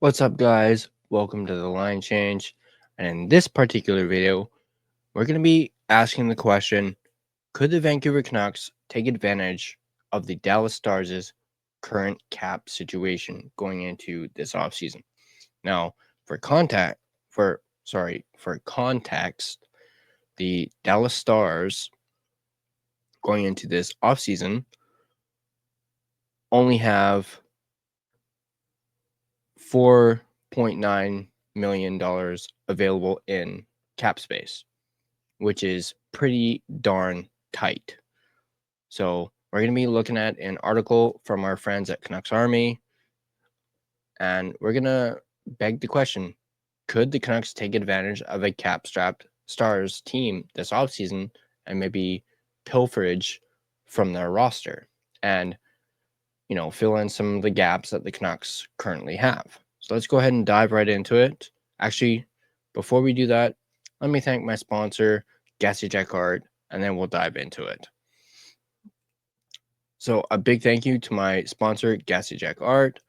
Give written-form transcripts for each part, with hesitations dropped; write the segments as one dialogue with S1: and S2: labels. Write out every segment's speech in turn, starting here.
S1: What's up, guys? Welcome to the line change. And in this particular video, we're going to be asking the question, could the Vancouver Canucks take advantage of the Dallas Stars' current cap situation going into this offseason? Now, for context, the Dallas Stars going into this offseason only have $4.9 million available in cap space, which is pretty darn tight. So we're going to be looking at an article from our friends at Canucks Army, and we're going to beg the question, could the Canucks take advantage of a cap-strapped Stars team this offseason and maybe pilferage from their roster and, fill in some of the gaps that the Canucks currently have? So let's go ahead and dive right into it. Actually, before we do that, let me thank my sponsor, Gassy Jack Art, and then we'll dive into it. So a big thank you to my sponsor, Gassy Jack Art.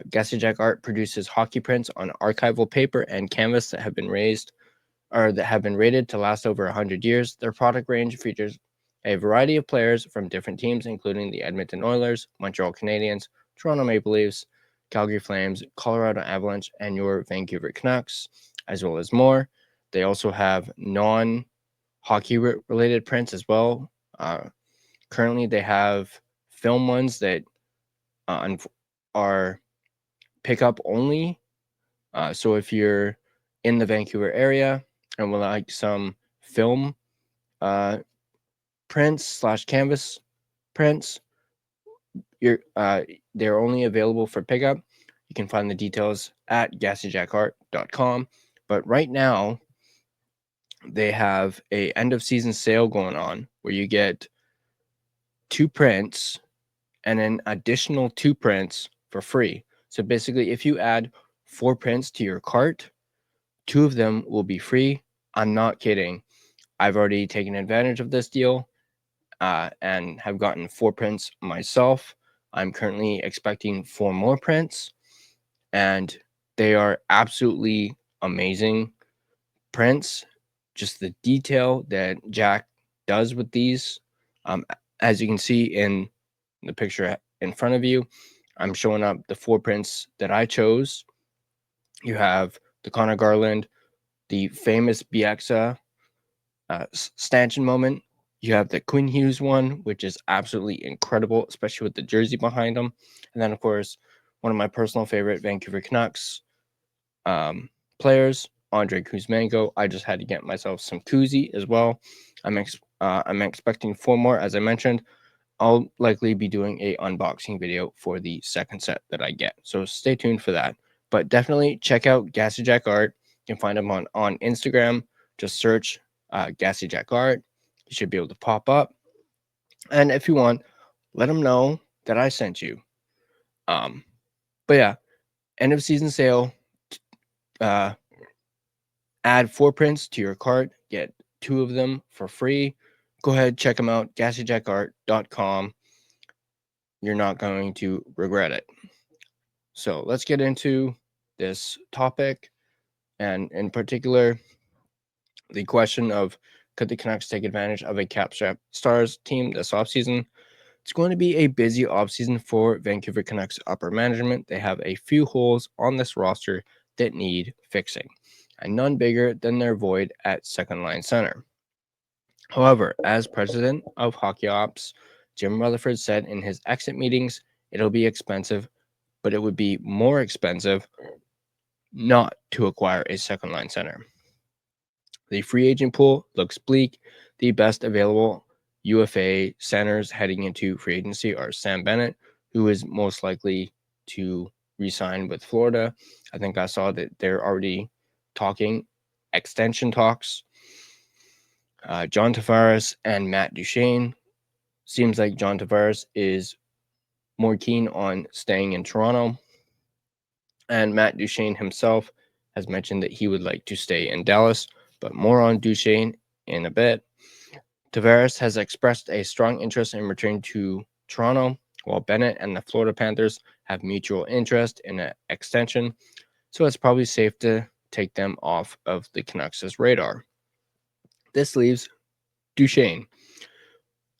S1: Gassy Jack Art produces hockey prints on archival paper and canvas that have been rated to last over 100 years. Their product range features a variety of players from different teams, including the Edmonton Oilers, Montreal Canadiens, Toronto Maple Leafs, Calgary Flames, Colorado Avalanche, and your Vancouver Canucks, as well as more. They also have non-hockey related prints as well. Currently, they have film ones that are pickup only. So if you're in the Vancouver area and would like some film prints / canvas prints, they're only available for pickup. You can find the details at gassyjackart.com. But right now, they have a end of season sale going on where you get 2 prints and an additional 2 prints for free. So basically, if you add 4 prints to your cart, 2 of them will be free. I'm not kidding. I've already taken advantage of this deal and have gotten 4 prints myself. I'm currently expecting 4 more prints, and they are absolutely amazing prints. Just the detail that Jack does with these. As you can see in the picture in front of you, I'm showing up the 4 prints that I chose. You have the Connor Garland, the famous Bieksa stanchion moment. You have the Quinn Hughes one, which is absolutely incredible, especially with the jersey behind him. And then, of course, one of my personal favorite Vancouver Canucks players, Andre Kuzmenko. I just had to get myself some koozie as well. I'm expecting 4 more, as I mentioned. I'll likely be doing a unboxing video for the second set that I get. So stay tuned for that. But definitely check out Gassy Jack Art. You can find him on Instagram. Just search Gassy Jack Art. You should be able to pop up. And if you want, let him know that I sent you. But yeah, end of season sale. Add 4 prints to your cart. Get 2 of them for free. Go ahead, check them out. GassyJackArt.com. You're not going to regret it. So let's get into this topic, and in particular, the question of could the Canucks take advantage of a cap-strapped Stars team this offseason? It's going to be a busy offseason for Vancouver Canucks upper management. They have a few holes on this roster that need fixing, and none bigger than their void at second-line center. However, as president of Hockey Ops, Jim Rutherford said in his exit meetings, it'll be expensive, but it would be more expensive not to acquire a second-line center. The free agent pool looks bleak. The best available UFA centers heading into free agency are Sam Bennett, who is most likely to re-sign with Florida. I think I saw that they're already talking extension talks. John Tavares and Matt Duchene. Seems like John Tavares is more keen on staying in Toronto. And Matt Duchene himself has mentioned that he would like to stay in Dallas, but more on Duchene in a bit. Tavares has expressed a strong interest in returning to Toronto while Bennett and the Florida Panthers have mutual interest in an extension, so it's probably safe to take them off of the Canucks' radar. This leaves Duchesne.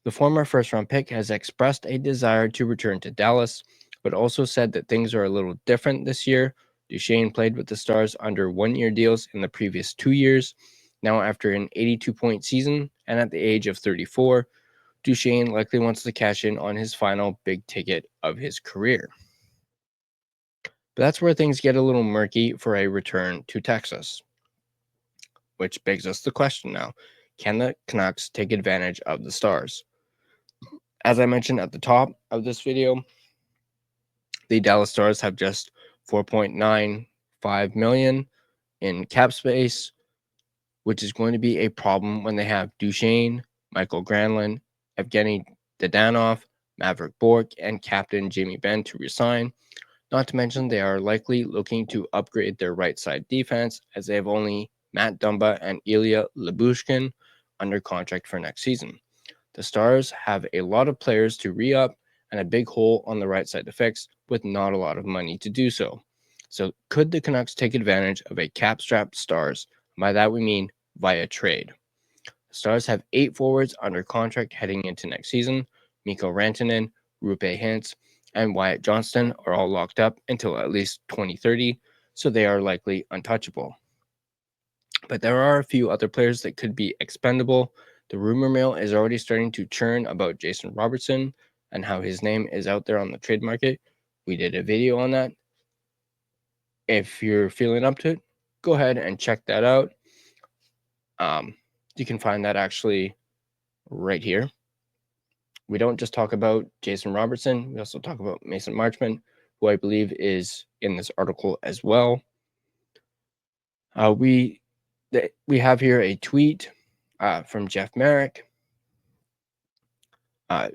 S1: The former first-round pick has expressed a desire to return to Dallas, but also said that things are a little different this year. Duchesne played with the Stars under one-year deals in the previous 2 years. Now, after an 82-point season and at the age of 34, Duchesne likely wants to cash in on his final big ticket of his career. But that's where things get a little murky for a return to Texas, which begs us the question now: can the Canucks take advantage of the Stars? As I mentioned at the top of this video, the Dallas Stars have just $4.95 million in cap space, which is going to be a problem when they have Duchesne, Michael Granlund, Evgeny Dadonov, Maverick Bourque, and captain Jamie Benn to resign. Not to mention, they are likely looking to upgrade their right side defense, as they have only Matt Dumba and Ilya Lyubushkin under contract for next season. The Stars have a lot of players to re-up and a big hole on the right side to fix, with not a lot of money to do so. So could the Canucks take advantage of a cap-strapped Stars? By that we mean via trade. The Stars have 8 forwards under contract heading into next season. Mikko Rantanen, Roope Hintz, and Wyatt Johnston are all locked up until at least 2030, so they are likely untouchable. But there are a few other players that could be expendable. The rumor mill is already starting to churn about Jason Robertson and how his name is out there on the trade market. We did a video on that. If you're feeling up to it, go ahead and check that out. You can find that actually right here. We don't just talk about Jason Robertson. We also talk about Mason Marchment, who I believe is in this article as well. We have here a tweet from Jeff Merrick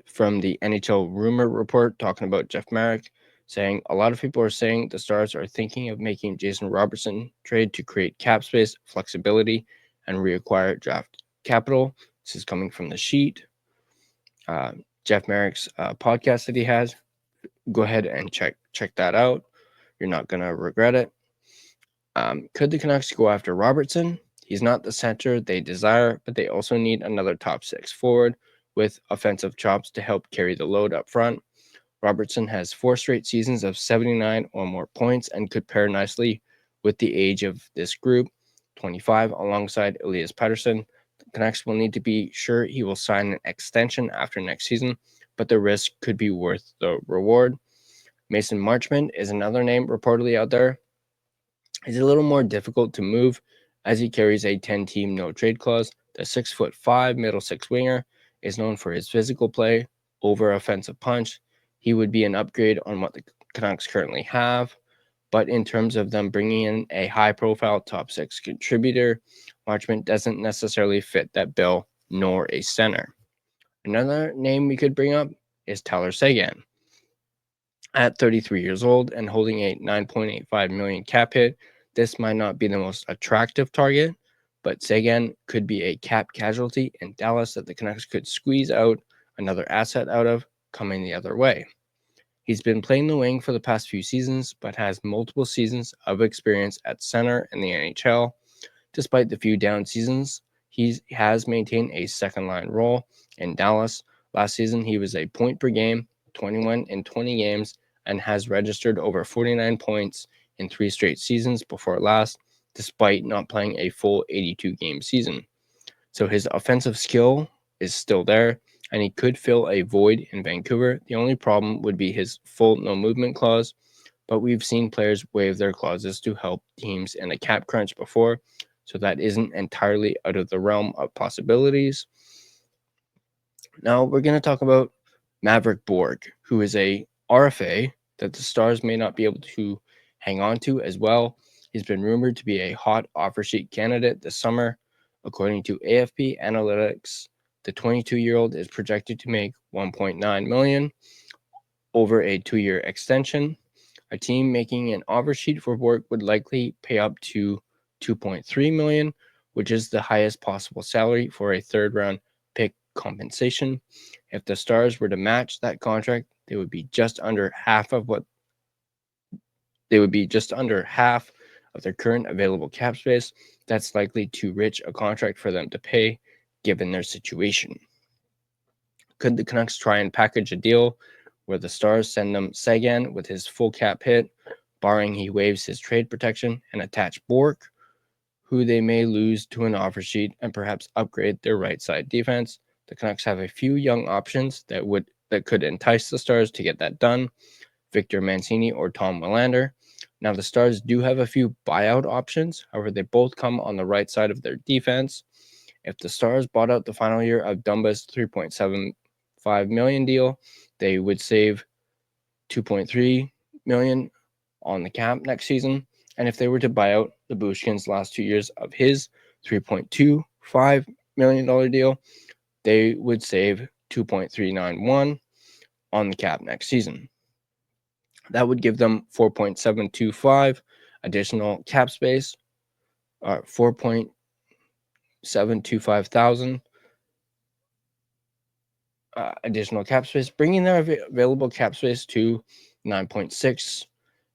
S1: from the NHL Rumor Report, talking about Jeff Merrick, saying a lot of people are saying the Stars are thinking of making Jason Robertson trade to create cap space, flexibility, and reacquire draft capital. This is coming from the sheet. Jeff Merrick's podcast that he has. Go ahead and check that out. You're not going to regret it. Could the Canucks go after Robertson? He's not the center they desire, but they also need another top 6 forward with offensive chops to help carry the load up front. Robertson has 4 straight seasons of 79 or more points and could pair nicely with the age of this group, 25, alongside Elias Pettersson. The Canucks will need to be sure he will sign an extension after next season, but the risk could be worth the reward. Mason Marchment is another name reportedly out there. He's a little more difficult to move as he carries a 10-team no-trade clause. The 6'5" middle 6 winger is known for his physical play over offensive punch. He would be an upgrade on what the Canucks currently have, but in terms of them bringing in a high-profile top 6 contributor, Marchment doesn't necessarily fit that bill, nor a center. Another name we could bring up is Tyler Seguin. At 33 years old and holding a $9.85 million cap hit, this might not be the most attractive target, but Seguin could be a cap casualty in Dallas that the Canucks could squeeze out another asset out of coming the other way. He's been playing the wing for the past few seasons, but has multiple seasons of experience at center in the NHL. Despite the few down seasons, he has maintained a second-line role in Dallas. Last season, he was a point per game, 21 in 20 games, and has registered over 49 points in 3 straight seasons before last, despite not playing a full 82-game season. So his offensive skill is still there, and he could fill a void in Vancouver. The only problem would be his full no-movement clause, but we've seen players waive their clauses to help teams in a cap crunch before, so that isn't entirely out of the realm of possibilities. Now we're going to talk about Maverick Bourque, who is a RFA that the Stars may not be able to hang on to as well. He's been rumored to be a hot offer sheet candidate this summer. According to AFP Analytics, the 22-year-old is projected to make $1.9 million over a 2-year extension. A team making an offer sheet for Bourque would likely pay up to $2.3 million, which is the highest possible salary for a third-round pick compensation. If the Stars were to match that contract, they would be just under half of their current available cap space. That's likely too rich a contract for them to pay, given their situation. Could the Canucks try and package a deal where the Stars send them Seguin with his full cap hit, barring he waives his trade protection, and attach Bork, who they may lose to an offer sheet, and perhaps upgrade their right side defense? The Canucks have a few young options that could entice the Stars to get that done. Victor Mancini or Tom Willander. Now, the Stars do have a few buyout options. However, they both come on the right side of their defense. If the Stars bought out the final year of Dumba's $3.75 million deal, they would save $2.3 million on the cap next season. And if they were to buy out the Bushkin's last 2 years of his $3.25 million deal, they would save $2.391 on the cap next season. That would give them 4.725 additional cap space, 4.725 thousand additional cap space, bringing their available cap space to 9.6.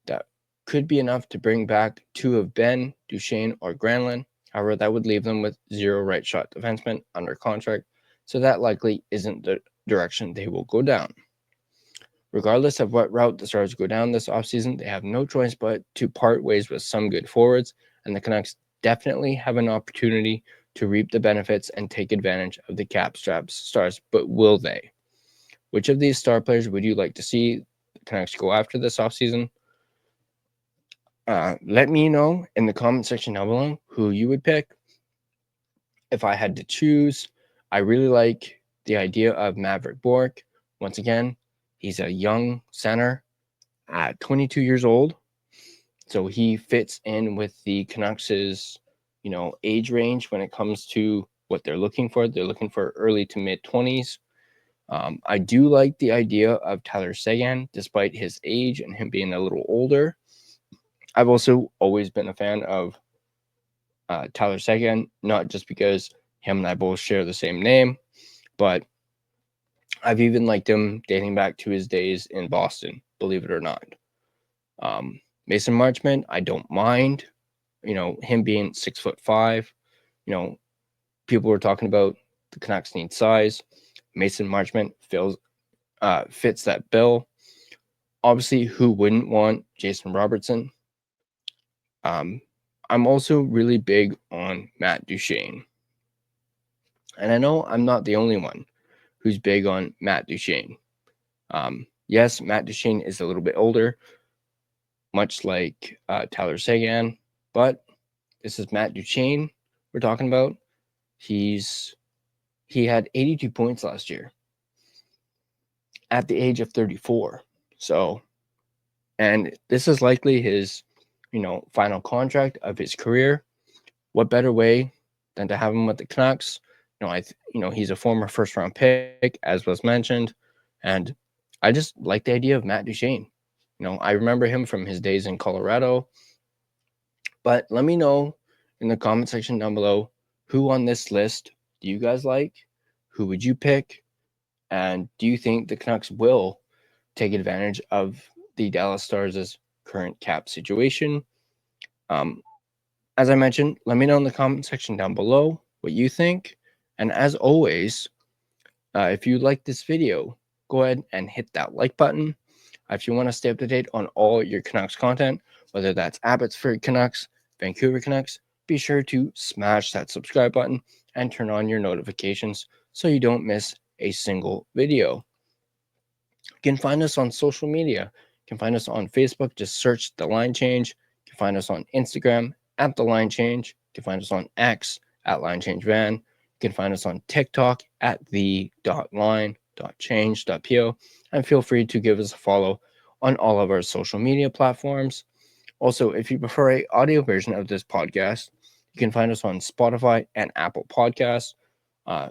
S1: That could be enough to bring back two of Ben, Duchesne, or Granlund. However, that would leave them with 0 right shot defensemen under contract, so that likely isn't the direction they will go down. Regardless of what route the Stars go down this offseason, they have no choice but to part ways with some good forwards, and the Canucks definitely have an opportunity to reap the benefits and take advantage of the cap straps Stars, but will they? Which of these star players would you like to see the Canucks go after this offseason? Let me know in the comment section down below who you would pick. If I had to choose, I really like the idea of Maverick Bourque. Once again, he's a young center at 22 years old, so he fits in with the Canucks' age range when it comes to what they're looking for. They're looking for early to mid 20s. I do like the idea of Tyler Seguin, despite his age and him being a little older. I've also always been a fan of Tyler Seguin, not just because him and I both share the same name, but I've even liked him dating back to his days in Boston, believe it or not. Mason Marchment, I don't mind, him being 6'5". People were talking about the Canucks need size. Mason Marchment fits that bill. Obviously, who wouldn't want Jason Robertson? I'm also really big on Matt Duchesne. And I know I'm not the only one who's big on Matt Duchesne. Yes, Matt Duchesne is a little bit older, much like Tyler Seguin, but this is Matt Duchesne we're talking about. He had 82 points last year at the age of 34. So, and this is likely his, final contract of his career. What better way than to have him with the Canucks? He's a former first-round pick, as was mentioned, and I just like the idea of Matt Duchesne. I remember him from his days in Colorado. But let me know in the comment section down below who on this list do you guys like? Who would you pick? And do you think the Canucks will take advantage of the Dallas Stars' current cap situation? As I mentioned, let me know in the comment section down below what you think. And as always, if you like this video, go ahead and hit that like button. If you want to stay up to date on all your Canucks content, whether that's Abbotsford Canucks, Vancouver Canucks, be sure to smash that subscribe button and turn on your notifications so you don't miss a single video. You can find us on social media. You can find us on Facebook. Just search The Line Change. You can find us on Instagram at The Line Change. You can find us on X at Line Change Van. You can find us on TikTok at the.line.change.po. And feel free to give us a follow on all of our social media platforms. Also, if you prefer an audio version of this podcast, you can find us on Spotify and Apple Podcasts. On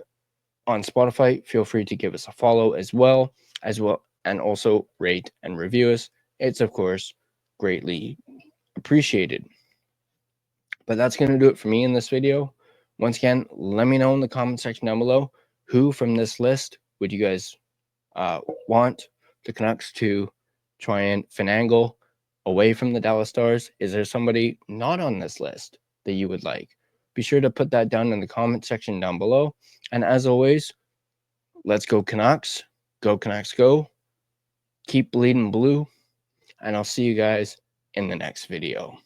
S1: Spotify, feel free to give us a follow as well, and also rate and review us. It's, of course, greatly appreciated. But that's going to do it for me in this video. Once again, let me know in the comment section down below Who from this list would you guys want the Canucks to try and finagle away from the Dallas Stars? Is there somebody not on this list that you would like? Be sure to put that down in the comment section down below. And as always, let's go Canucks. Go Canucks, go. Keep bleeding blue. And I'll see you guys in the next video.